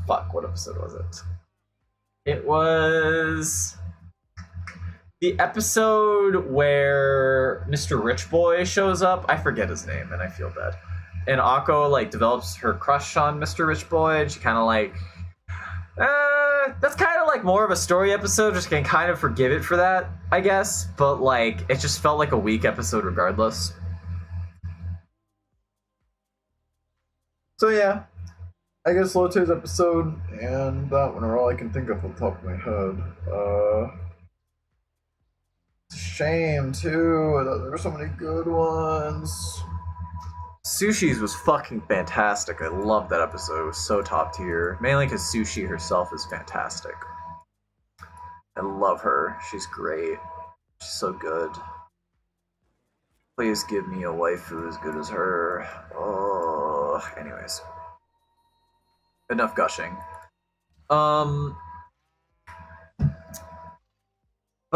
what episode was it? It was the episode where Mr. Rich Boy shows up. I forget his name, and I feel bad. And Akko like develops her crush on Mr. Rich Boy, and she kind of like, that's kind of like more of a story episode. Just can kind of forgive it for that, I guess. But like, it just felt like a weak episode regardless. So yeah, I guess Lotte's episode and that one are all I can think of on the top of my head. It's a shame too. I thought there were so many good ones. Sushi's was fucking fantastic. I love that episode. It was so top tier. Mainly because Sushi herself is fantastic. I love her. She's great. She's so good. Please give me a waifu as good as her. Oh, anyways. Enough gushing. But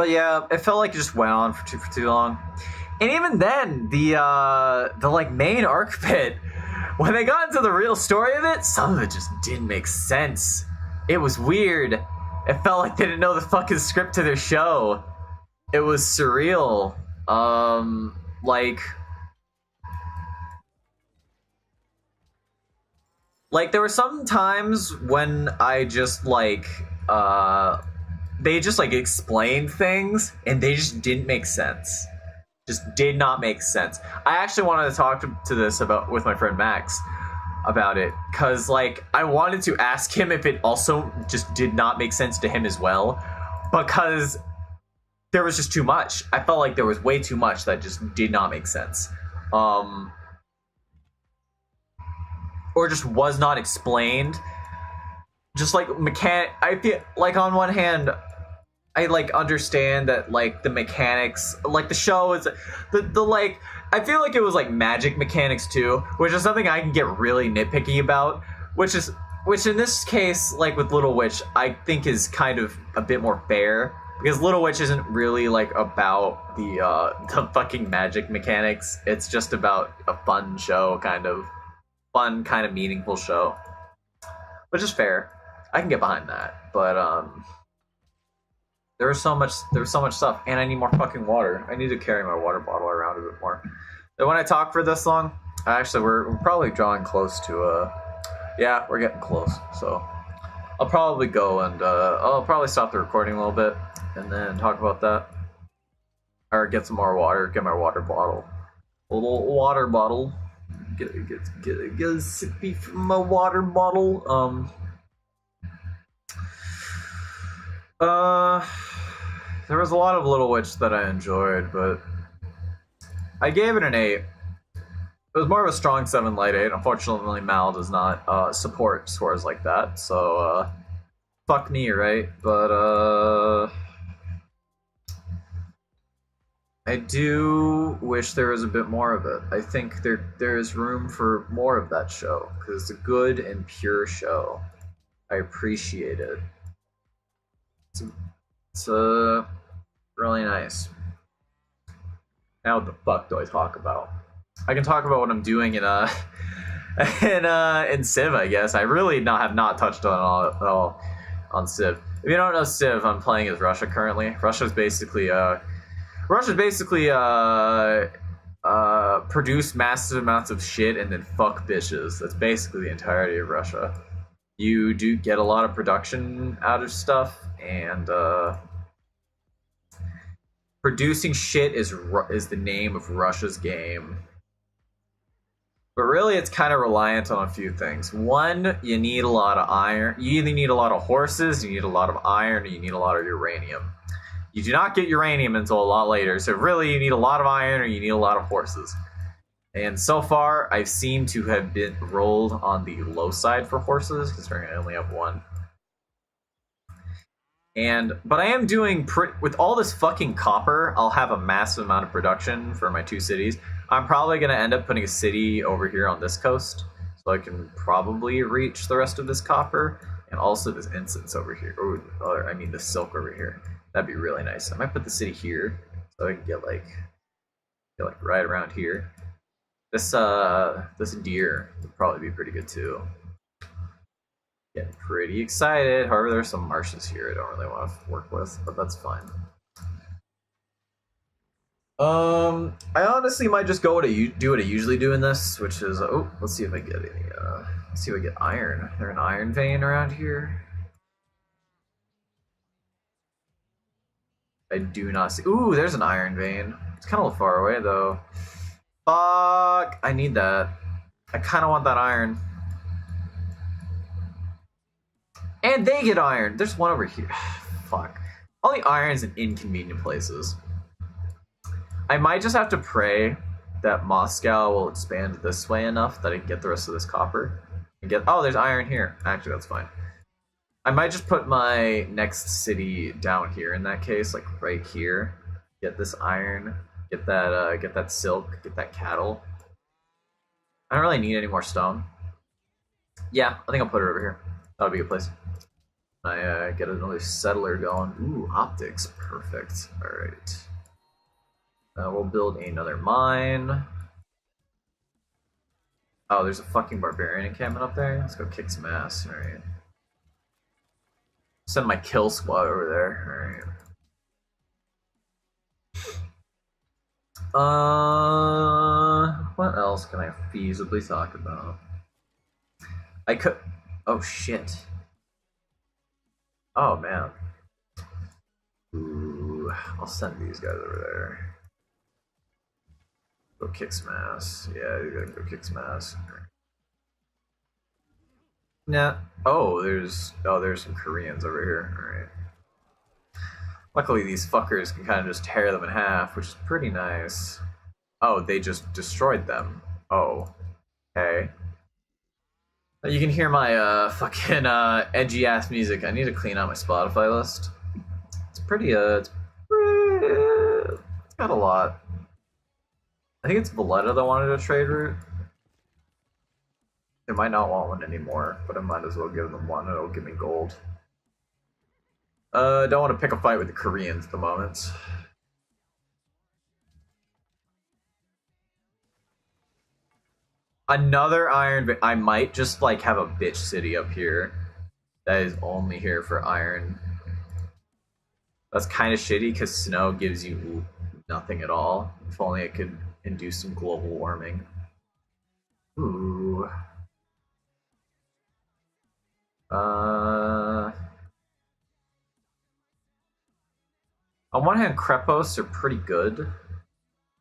yeah, it felt like it just went on for too long. And even then, the like main arc bit, when they got into the real story of it, some of it just didn't make sense. It was weird. It felt like they didn't know the fucking script to their show. It was surreal. Like there were some times when I just like they just like explained things and they just didn't make sense. just did not make sense. I actually wanted to talk to this about with my friend Max about it, because like I wanted to ask him if it also just did not make sense to him as well, because there was just too much. I felt like there was way too much that just did not make sense, or just was not explained. Just like I feel like on one hand, I like understand that like the mechanics, like the show is the like I feel like it was like magic mechanics too, which is something I can get really nitpicky about, which in this case, like with Little Witch, I think is kind of a bit more fair, because Little Witch isn't really like about the fucking magic mechanics. It's just about a fun show, kind of meaningful show, which is fair. I can get behind that, but there was so much stuff, and I need more fucking water. I need to carry my water bottle around a bit more. And when I talk for this long, actually, we're probably drawing close to yeah, we're getting close. So I'll probably go and I'll probably stop the recording a little bit and then talk about that, or get some more water. Get my water bottle, a little water bottle. Get a sippy from my water bottle. There was a lot of Little Witch that I enjoyed, but I gave it an 8. It was more of a strong 7 light 8. Unfortunately, Mal does not support scores like that, so fuck me, right? But I do wish there was a bit more of it. I think there is room for more of that show, because it's a good and pure show. I appreciate it. It's really nice. Now what the fuck do I talk about? I can talk about what I'm doing in in Civ, I guess. I really have not touched on at all on Civ. If you don't know Civ, I'm playing as Russia currently. Russia's basically produce massive amounts of shit and then fuck bitches. That's basically the entirety of Russia. You do get a lot of production out of stuff, and producing shit is the name of Russia's game. But really, it's kind of reliant on a few things. One, you need a lot of iron. You either need a lot of horses, you need a lot of iron, or you need a lot of uranium. You do not get uranium until a lot later, so really you need a lot of iron or you need a lot of horses. And so far, I seem to have been rolled on the low side for horses, considering I only have one. But I am doing with all this fucking copper, I'll have a massive amount of production for my 2 cities. I'm probably going to end up putting a city over here on this coast, so I can probably reach the rest of this copper, and also this incense over here, or I mean the silk over here. That'd be really nice. I might put the city here, so I can get like right around here. This deer would probably be pretty good too. Getting pretty excited. However, there's some marshes here I don't really want to work with, but that's fine. I honestly might just go do what I usually do in this, which is let's see if I get any. Let's see if I get iron. Is there an iron vein around here? I do not see. Ooh, there's an iron vein. It's kind of far away though. Fuck! I need that. I kind of want that iron. And they get iron. There's one over here. Fuck. All the iron's in inconvenient places. I might just have to pray that Moscow will expand this way enough that I can get the rest of this copper. And there's iron here. Actually, that's fine. I might just put my next city down here in that case, like right here. Get this iron. Get that silk. Get that cattle. I don't really need any more stone. Yeah, I think I'll put it over here. That would be a good place. I get another settler going. Ooh, optics. Perfect. Alright. We'll build another mine. Oh, there's a fucking barbarian encampment up there. Let's go kick some ass. Alright. Send my kill squad over there. Alright. What else can I feasibly talk about? I could... Oh, shit. Oh, man. Ooh, I'll send these guys over there. Go kick some ass. Yeah, you gotta go kick some ass. Nah. Oh, there's some Koreans over here. Alright. Luckily these fuckers can kind of just tear them in half, which is pretty nice. Oh, they just destroyed them. Oh. Okay. You can hear my fucking edgy ass music. I need to clean out my Spotify list. It's pretty it's got a lot. I think it's Valletta that wanted a trade route. They might not want one anymore, but I might as well give them one. It'll give me gold. Don't want to pick a fight with the Koreans at the moment. Another iron. I might just like have a bitch city up here that is only here for iron. That's kind of shitty because snow gives you nothing at all. If only it could induce some global warming. Ooh. On one hand, Krepos are pretty good.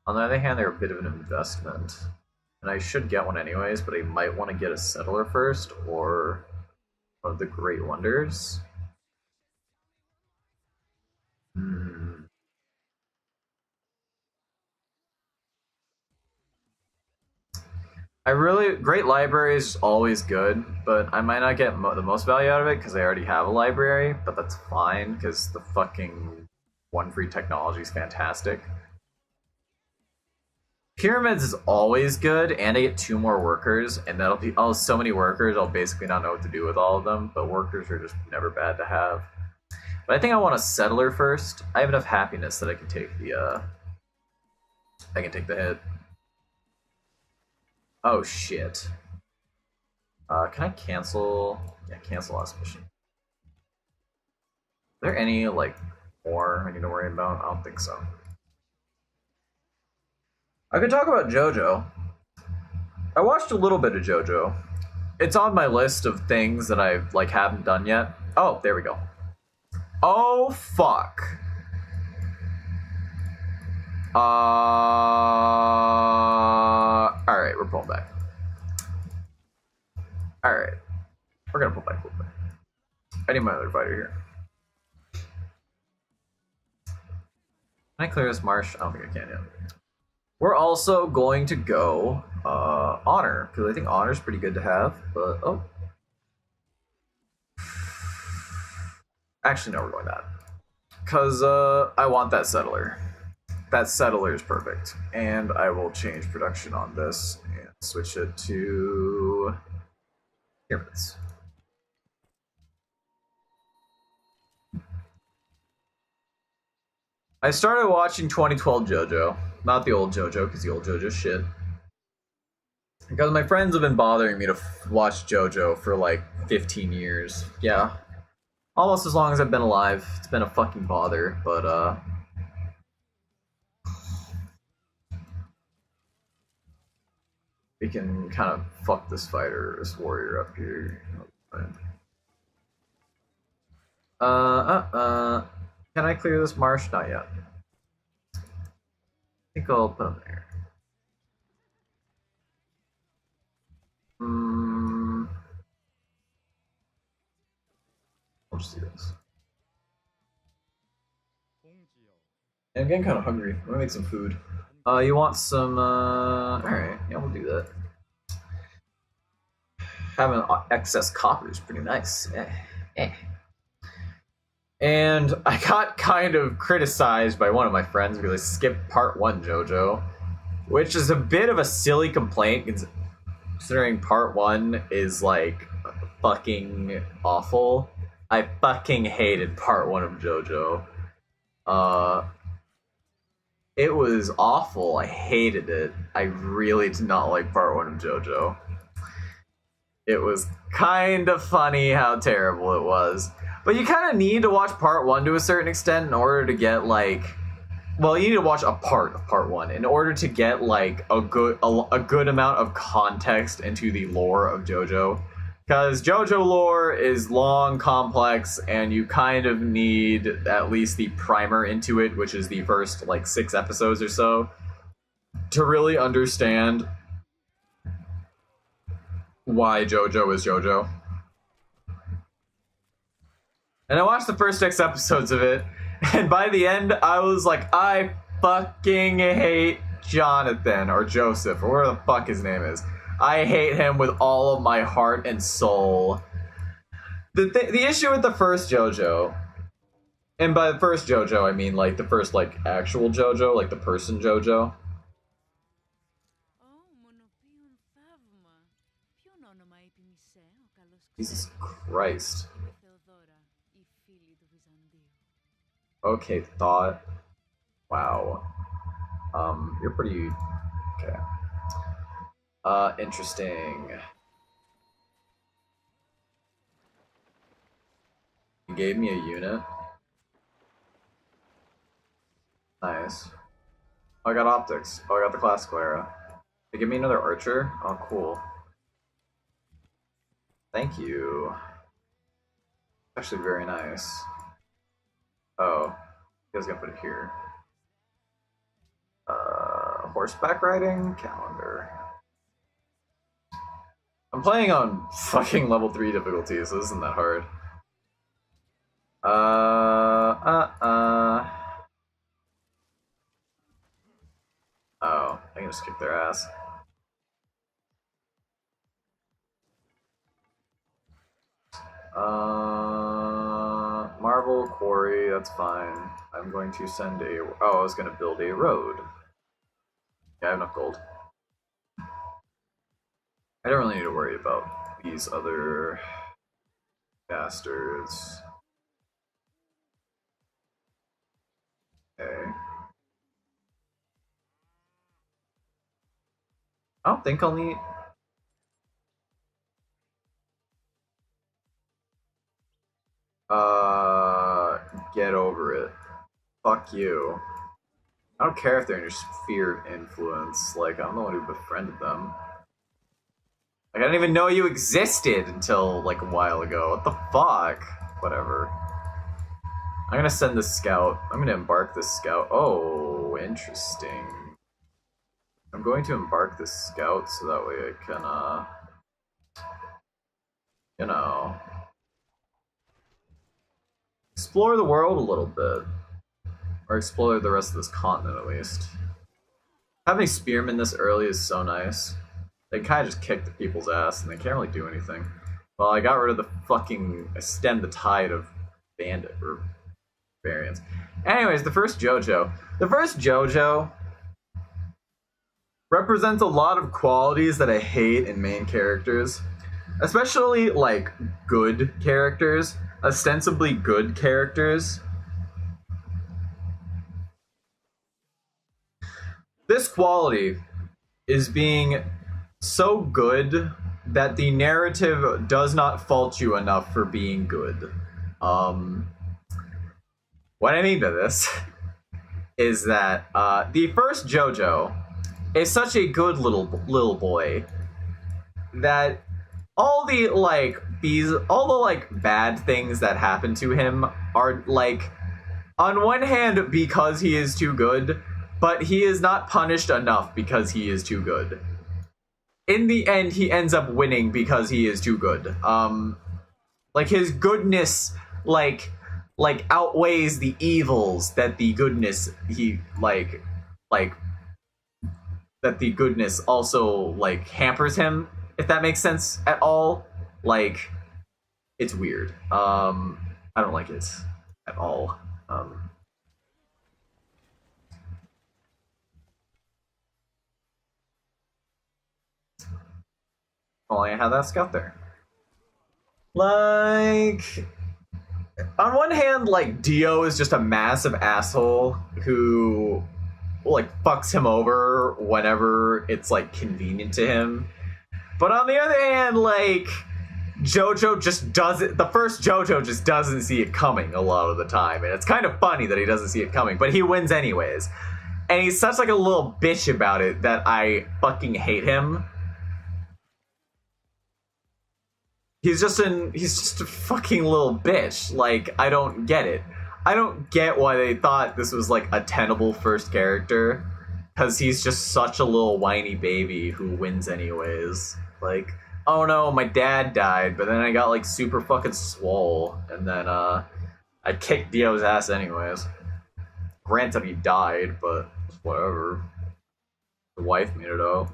On the other hand, they're a bit of an investment. And I should get one anyways, but I might want to get a settler first, or one of the Great Wonders. Great library is always good, but I might not get the most value out of it because I already have a library, but that's fine because the fucking one free technology is fantastic. Pyramids is always good, and I get 2 more workers, and that'll be so many workers, I'll basically not know what to do with all of them, but workers are just never bad to have. But I think I want a settler first. I have enough happiness that I can take the hit. Oh shit. Can I cancel? Yeah, cancel last mission. Is there any, like, more I need to worry about? I don't think so. I could talk about JoJo. I watched a little bit of JoJo. It's on my list of things that I haven't done yet. Oh, there we go. Oh fuck. Alright, we're pulling back. Alright. We're gonna pull back a little bit. I need my other fighter here. Can I clear this marsh? I don't think I can yet. We're also going to go honor, because I think honor is pretty good to have, but oh. Actually, no, we're going that. Because I want that settler. That settler is perfect. And I will change production on this and switch it to pyramids. I started watching 2012 JoJo. Not the old JoJo, because the old JoJo's shit. Because my friends have been bothering me to watch JoJo for like 15 years. Yeah. Almost as long as I've been alive. It's been a fucking bother, but we can kind of fuck this fighter, this warrior up here. Can I clear this marsh? Not yet. I think I'll put him there. I'll just do this. I'm getting kind of hungry. I'm gonna make some food. You want some, alright, yeah, we'll do that. Having excess copper is pretty nice. And I got kind of criticized by one of my friends because I skipped part 1 JoJo, which is a bit of a silly complaint considering part 1 is like fucking awful. I fucking hated part 1 of JoJo. It was awful. I hated it. I really did not like part 1 of JoJo. It was kind of funny how terrible it was. But you kind of need to watch part 1 to a certain extent in order to get like, well, you need to watch a part of part 1 in order to get like a good amount of context into the lore of JoJo. Because JoJo lore is long, complex, and you kind of need at least the primer into it, which is the first like 6 episodes or so. to really understand why JoJo is JoJo. And I watched the first 6 episodes of it, and by the end, I was like, I fucking hate Jonathan, or Joseph, or whatever the fuck his name is. I hate him with all of my heart and soul. The issue with the first JoJo, and by the first JoJo, I mean, like, the first, like, actual JoJo, like, the person JoJo. Jesus Christ. Okay, Thought. Wow. You're pretty... Okay. Interesting. You gave me a unit. Nice. Oh, I got optics. Oh, I got the classical era. They give me another archer? Oh, cool. Thank you. Actually very nice. Oh, you guys gotta put it here. Horseback riding? Calendar. I'm playing on fucking level 3 difficulty, so this isn't that hard. Oh, I can just kick their ass. Marble quarry, that's fine. I'm going to send a... Oh, I was going to build a road. Yeah, I have enough gold. I don't really need to worry about these other bastards. Okay. I don't think I'll need... Get over it. Fuck you. I don't care if they're in your sphere of influence. Like, I'm the one who befriended them. Like, I didn't even know you existed until, like, a while ago. What the fuck? Whatever. I'm gonna send this scout. I'm gonna embark this scout. Oh, interesting. I'm going to embark this scout so that way I can, you know, explore the world a little bit. Or explore the rest of this continent, at least. Having spearmen this early is so nice. They kind of just kick the people's ass, and they can't really do anything. Well, I got rid of the fucking... I stemmed the tide of bandit, or variants. Anyways, the first JoJo. The first JoJo represents a lot of qualities that I hate in main characters. Especially, like, good characters. Ostensibly good characters. This quality is being so good that the narrative does not fault you enough for being good. What I mean by this is that the first JoJo is such a good little boy that all the bad things that happen to him are like, on one hand, because he is too good, but he is not punished enough because he is too good. In the end, he ends up winning because he is too good. Like, his goodness, like outweighs the evils that the goodness that the goodness also, like, hampers him, if that makes sense at all. Like, it's weird. I don't like it at all. Well, I had that scout there. Like, on one hand, like, Dio is just a massive asshole who, like, fucks him over whenever it's, like, convenient to him. But on the other hand, like, JoJo just doesn't... The first JoJo just doesn't see it coming a lot of the time. And it's kind of funny that he doesn't see it coming, but he wins anyways. And he's such, like, a little bitch about it that I fucking hate him. He's just a fucking little bitch. Like, I don't get it. I don't get why they thought this was, like, a tenable first character. Because he's just such a little whiny baby who wins anyways. Like, oh no, my dad died, but then I got like super fucking swole, and then I kicked Dio's ass anyways. Granted, he died, but whatever. The wife made it out.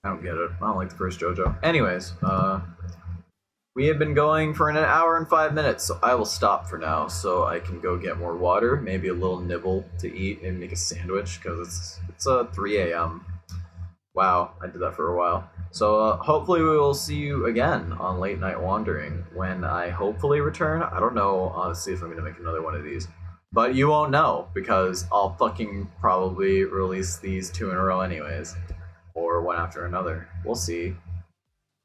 I don't get it. I don't like the first JoJo. Anyways, we have been going for an hour and 5 minutes, so I will stop for now so I can go get more water, maybe a little nibble to eat, maybe make a sandwich, because it's 3 a.m. Wow, I did that for a while. So hopefully we will see you again on Late Night Wandering when I hopefully return. I don't know, honestly, if I'm going to make another one of these. But you won't know, because I'll fucking probably release these 2 in a row anyways. Or one after another. We'll see.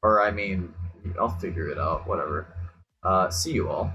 Or, I mean, I'll figure it out. Whatever. See you all.